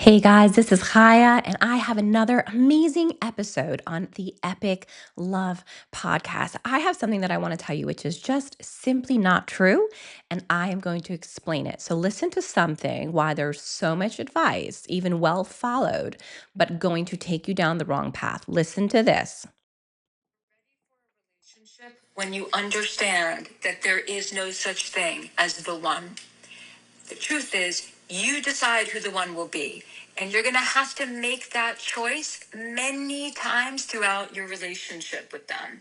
Hey guys, this is Chaya, and I have another amazing episode on the Epic Love podcast. I have something that I want to tell you, which is just simply not true, and I am going to explain it. So, listen to something why there's so much advice, even well followed, but going to take you down the wrong path. Listen to this. Relationship when you understand that there is no such thing as the one. The truth is, you decide who the one will be. And you're going to have to make that choice many times throughout your relationship with them.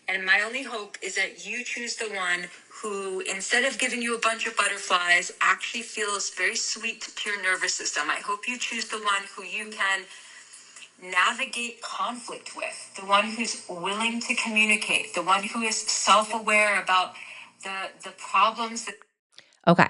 And my only hope is that you choose the one who, instead of giving you a bunch of butterflies, actually feels very sweet to your nervous system. I hope you choose the one who you can navigate conflict with, the one who's willing to communicate, the one who is self-aware about the problems that. Okay.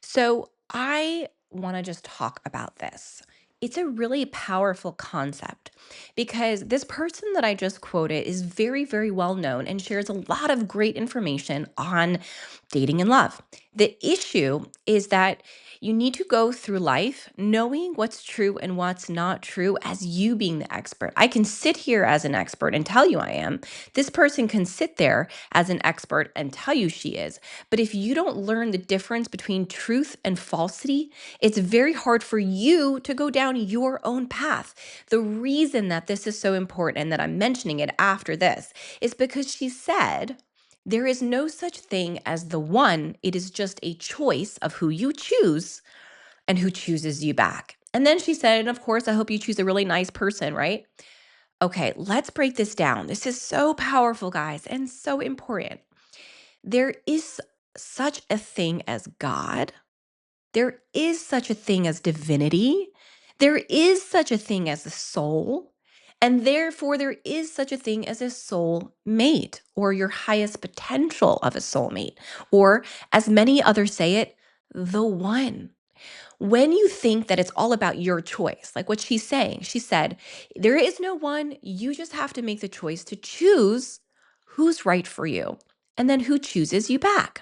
So I want to just talk about this. It's a really powerful concept because this person that I just quoted is very, very well known and shares a lot of great information on dating and love. The issue is that you need to go through life knowing what's true and what's not true as you being the expert. I can sit here as an expert and tell you I am. This person can sit there as an expert and tell you she is. But if you don't learn the difference between truth and falsity, it's very hard for you to go down your own path. The reason that this is so important and that I'm mentioning it after this is because she said, there is no such thing as the one. It is just a choice of who you choose and who chooses you back. And then she said, and of course, I hope you choose a really nice person, right? Okay, let's break this down. This is so powerful, guys, and so important. There is such a thing as God. There is such a thing as divinity. There is such a thing as the soul. And therefore, there is such a thing as a soul mate or your highest potential of a soulmate, or as many others say it, the one. When you think that it's all about your choice, like what she's saying, she said, there is no one. You just have to make the choice to choose who's right for you and then who chooses you back.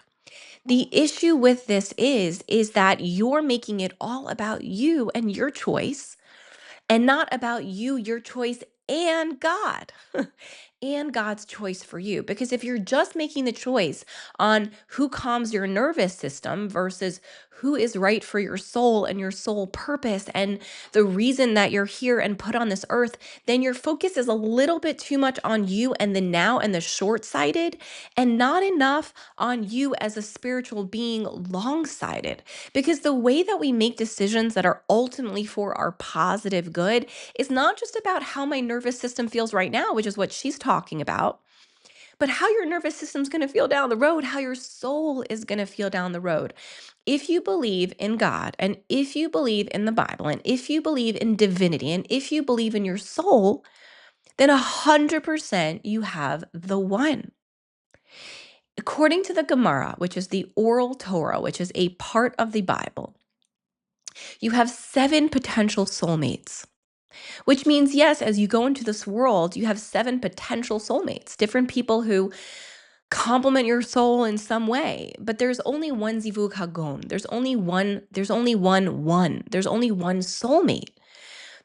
The issue with this is that you're making it all about you and your choice and not about you, your choice, and God. And God's choice for you. Because if you're just making the choice on who calms your nervous system versus who is right for your soul and your soul purpose and the reason that you're here and put on this earth, then your focus is a little bit too much on you and the now and the short sighted, and not enough on you as a spiritual being long sighted. Because the way that we make decisions that are ultimately for our positive good is not just about how my nervous system feels right now, which is what she's talking about, but how your nervous system's going to feel down the road, how your soul is going to feel down the road. If you believe in God, and if you believe in the Bible, and if you believe in divinity, and if you believe in your soul, then 100% you have the one. According to the Gemara, which is the oral Torah, which is a part of the Bible, you have 7 potential soulmates. Which means, yes, as you go into this world, you have 7 potential soulmates, different people who complement your soul in some way. But there's only one Zivug Hagon. There's only one soulmate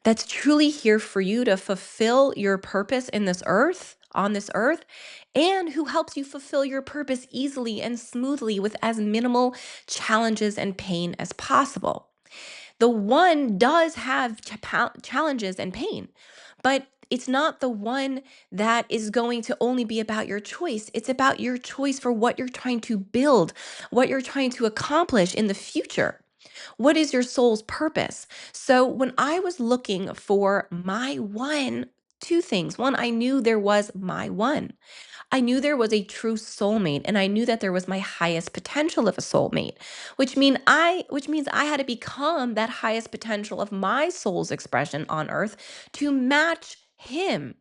that's truly here for you to fulfill your purpose in this earth, on this earth, and who helps you fulfill your purpose easily and smoothly with as minimal challenges and pain as possible. The one does have challenges and pain, but it's not the one that is going to only be about your choice. It's about your choice for what you're trying to build, what you're trying to accomplish in the future. What is your soul's purpose? So when I was looking for my one, two things. One, I knew there was my one. I knew there was a true soulmate, and I knew that there was my highest potential of a soulmate, which means I had to become that highest potential of my soul's expression on earth to match him.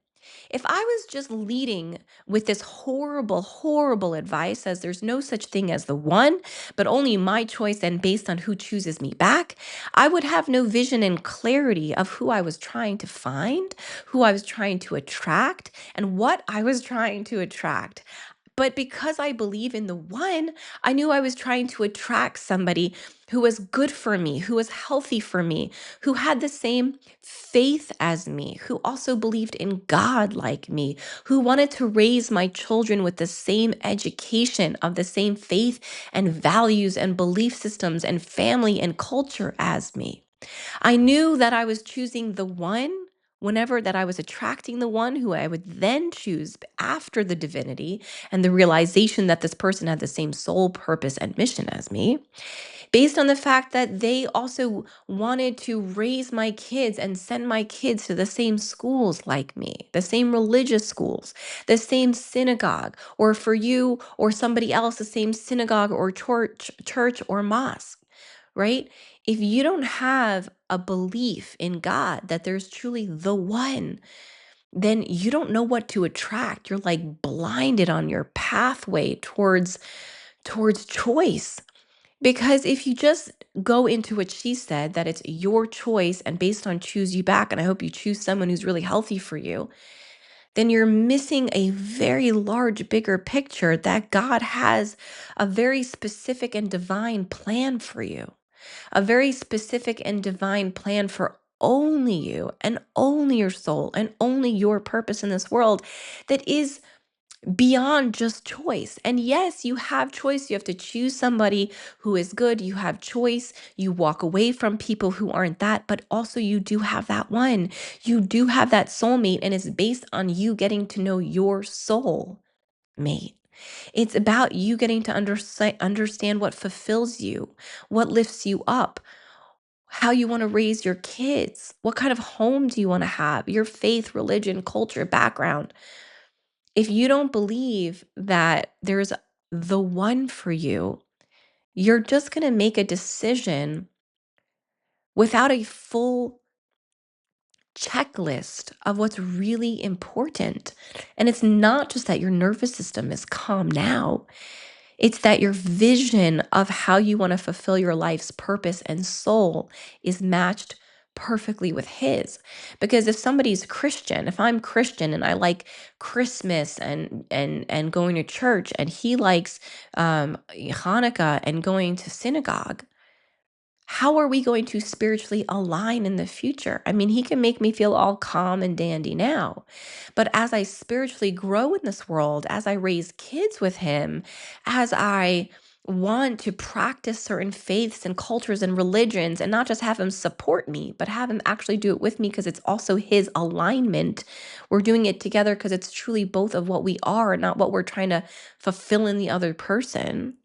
If I was just leading with this horrible, horrible advice as there's no such thing as the one, but only my choice and based on who chooses me back, I would have no vision and clarity of who I was trying to find, who I was trying to attract, and what I was trying to attract. But because I believe in the one, I knew I was trying to attract somebody who was good for me, who was healthy for me, who had the same faith as me, who also believed in God like me, who wanted to raise my children with the same education of the same faith and values and belief systems and family and culture as me. I knew that I was choosing the one whenever that I was attracting the one who I would then choose after the divinity and the realization that this person had the same soul purpose and mission as me, based on the fact that they also wanted to raise my kids and send my kids to the same schools like me, the same religious schools, the same synagogue, or for you or somebody else, the same synagogue or church or mosque, right? If you don't have a belief in God that there's truly the one, then you don't know what to attract. You're like blinded on your pathway towards choice. Because if you just go into what she said, that it's your choice and based on choose you back, and I hope you choose someone who's really healthy for you, then you're missing a very large, bigger picture that God has a very specific and divine plan for you, a very specific and divine plan for only you and only your soul and only your purpose in this world that is beyond just choice. And yes, you have choice. You have to choose somebody who is good. You have choice. You walk away from people who aren't that, but also you do have that one. You do have that soulmate, and it's based on you getting to know your soul mate. It's about you getting to understand what fulfills you, what lifts you up, how you want to raise your kids, what kind of home do you want to have, your faith, religion, culture, background. If you don't believe that there's the one for you, you're just going to make a decision without a full checklist of what's really important. And it's not just that your nervous system is calm now, it's that your vision of how you want to fulfill your life's purpose and soul is matched perfectly with his. Because if somebody's Christian, if I'm Christian and I like Christmas and going to church, and he likes Hanukkah and going to synagogue, how are we going to spiritually align in the future? I mean, he can make me feel all calm and dandy now. But as I spiritually grow in this world, as I raise kids with him, as I want to practice certain faiths and cultures and religions and not just have him support me, but have him actually do it with me because it's also his alignment. We're doing it together because it's truly both of what we are, not what we're trying to fulfill in the other person.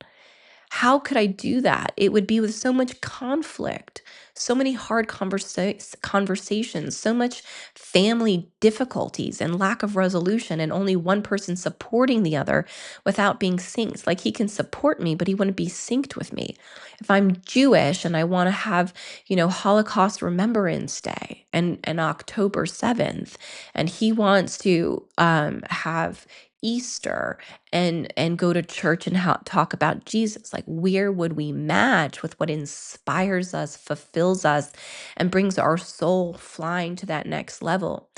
How could I do that? It would be with so much conflict, so many hard conversations, so much family difficulties and lack of resolution, and only one person supporting the other without being synced. Like he can support me, but he wouldn't be synced with me. If I'm Jewish and I want to have, Holocaust Remembrance Day and October 7th, and he wants to have Easter and go to church and talk about Jesus. Like, where would we match with what inspires us, fulfills us, and brings our soul flying to that next level?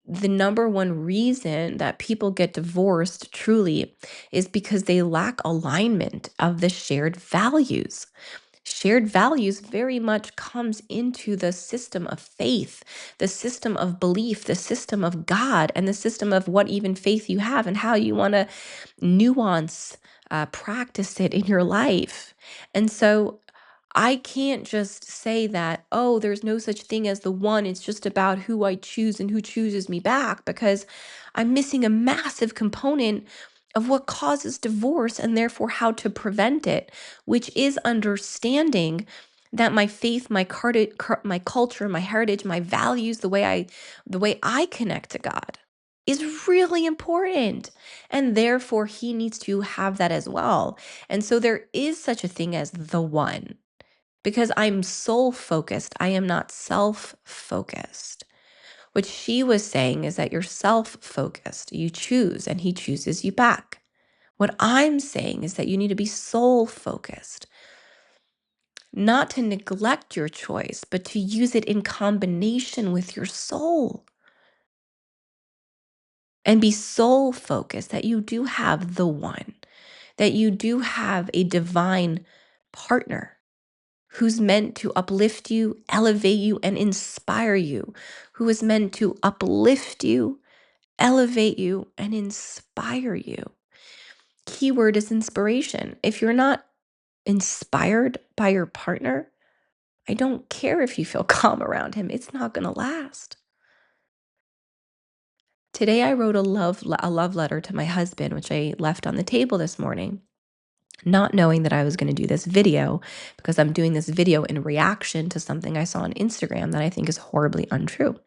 The number one reason that people get divorced truly is because they lack alignment of the shared values. Shared values very much comes into the system of faith, the system of belief, the system of God, and the system of what even faith you have and how you want to nuance, practice it in your life. And so I can't just say that, oh, there's no such thing as the one. It's just about who I choose and who chooses me back, because I'm missing a massive component of what causes divorce and therefore how to prevent it, which is understanding that my faith, my culture, my heritage, my values, the way I connect to God is really important. And therefore he needs to have that as well. And so there is such a thing as the one, because I'm soul focused. I am not self focused. What she was saying is that you're self focused. You choose and he chooses you back. What I'm saying is that you need to be soul focused, not to neglect your choice, but to use it in combination with your soul and be soul focused, that you do have the one, that you do have a divine partner, who's meant to uplift you, elevate you, and inspire you, who is meant to uplift you, elevate you, and inspire you. Keyword is inspiration. If you're not inspired by your partner, I don't care if you feel calm around him. It's not going to last. Today I wrote a love letter to my husband, which I left on the table this morning, not knowing that I was going to do this video, because I'm doing this video in reaction to something I saw on Instagram that I think is horribly untrue.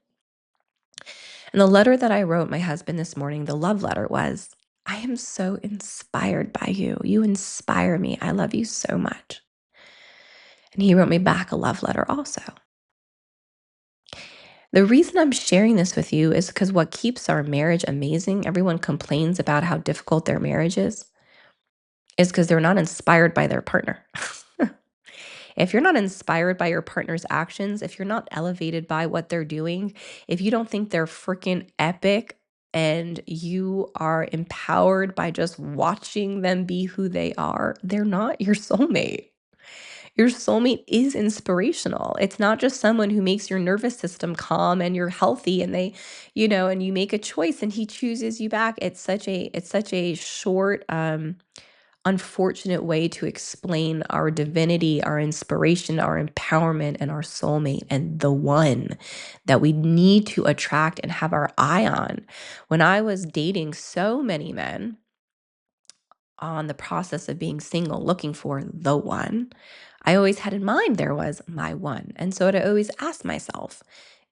And the letter that I wrote my husband this morning, the love letter, was, I am so inspired by you. You inspire me. I love you so much. And he wrote me back a love letter also. The reason I'm sharing this with you is because what keeps our marriage amazing, everyone complains about how difficult their marriage is because they're not inspired by their partner. If you're not inspired by your partner's actions, if you're not elevated by what they're doing, if you don't think they're freaking epic and you are empowered by just watching them be who they are, they're not your soulmate. Your soulmate is inspirational. It's not just someone who makes your nervous system calm and you're healthy and they, and you make a choice and he chooses you back. It's such a short, unfortunate way to explain our divinity, our inspiration, our empowerment, and our soulmate, and the one that we need to attract and have our eye on. When I was dating so many men on the process of being single, looking for the one, I always had in mind there was my one. And so I always asked myself,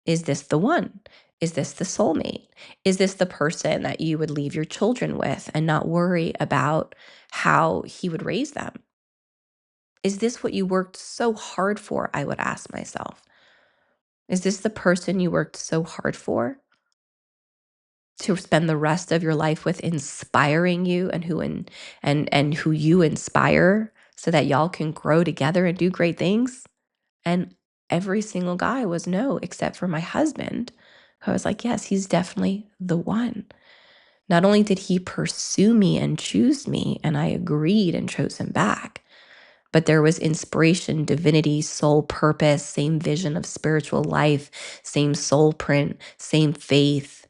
is this the one? Is this the soulmate? Is this the person that you would leave your children with and not worry about how he would raise them? Is this what you worked so hard for? I would ask myself. Is this the person you worked so hard for to spend the rest of your life with, inspiring you and who you inspire so that y'all can grow together and do great things? And every single guy was no, except for my husband, who I was like, yes, he's definitely the one. Not only did he pursue me and choose me, and I agreed and chose him back, but there was inspiration, divinity, soul purpose, same vision of spiritual life, same soul print, same faith.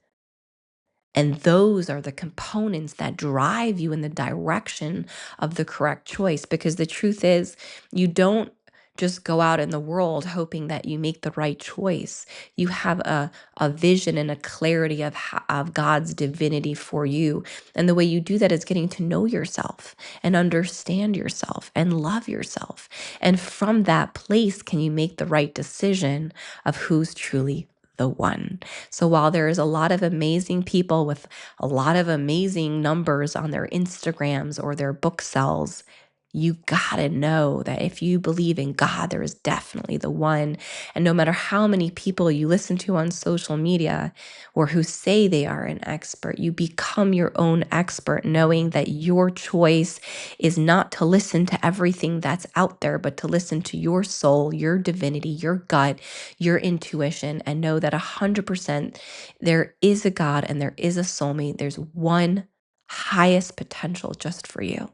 And those are the components that drive you in the direction of the correct choice. Because the truth is, you don't just go out in the world hoping that you make the right choice. You have a vision and a clarity of God's divinity for you. And the way you do that is getting to know yourself and understand yourself and love yourself. And from that place, can you make the right decision of who's truly the one? So while there is a lot of amazing people with a lot of amazing numbers on their Instagrams or their book sells, you gotta know that if you believe in God, there is definitely the one. And no matter how many people you listen to on social media or who say they are an expert, you become your own expert, knowing that your choice is not to listen to everything that's out there, but to listen to your soul, your divinity, your gut, your intuition, and know that 100% there is a God and there is a soulmate. There's one highest potential just for you.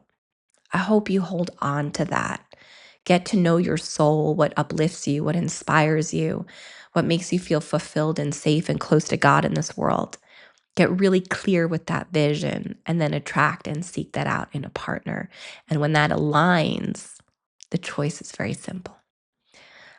I hope you hold on to that. Get to know your soul, what uplifts you, what inspires you, what makes you feel fulfilled and safe and close to God in this world. Get really clear with that vision and then attract and seek that out in a partner. And when that aligns, the choice is very simple.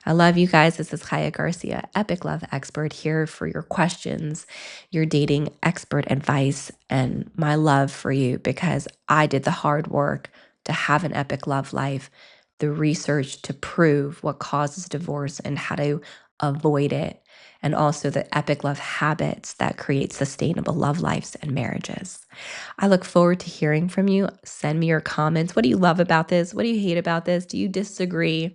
I love you guys. This is CHAYA GARCIA, Epic Love Expert, here for your questions, your dating expert advice, and my love for you, because I did the hard work to have an epic love life, the research to prove what causes divorce and how to avoid it, and also the epic love habits that create sustainable love lives and marriages. I look forward to hearing from you. Send me your comments. What do you love about this? What do you hate about this? Do you disagree?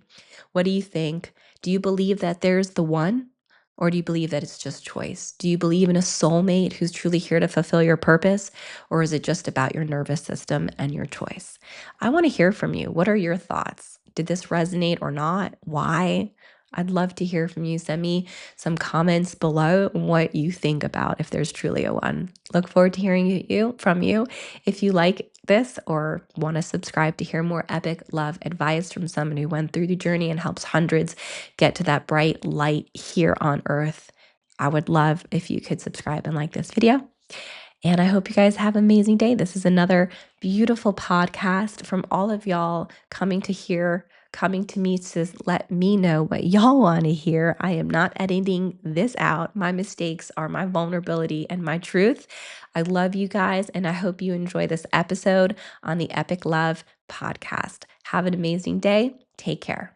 What do you think? Do you believe that there's the one? Or do you believe that it's just choice? Do you believe in a soulmate who's truly here to fulfill your purpose? Or is it just about your nervous system and your choice? I want to hear from you. What are your thoughts? Did this resonate or not? Why? I'd love to hear from you. Send me some comments below what you think about if there's truly a one. Look forward to hearing from you. If you like this or want to subscribe to hear more epic love advice from someone who went through the journey and helps hundreds get to that bright light here on earth, I would love if you could subscribe and like this video. And I hope you guys have an amazing day. This is another beautiful podcast from all of y'all coming to me to let me know what y'all want to hear. I am not editing this out. My mistakes are my vulnerability and my truth. I love you guys, and I hope you enjoy this episode on the Epic Love podcast. Have an amazing day. Take care.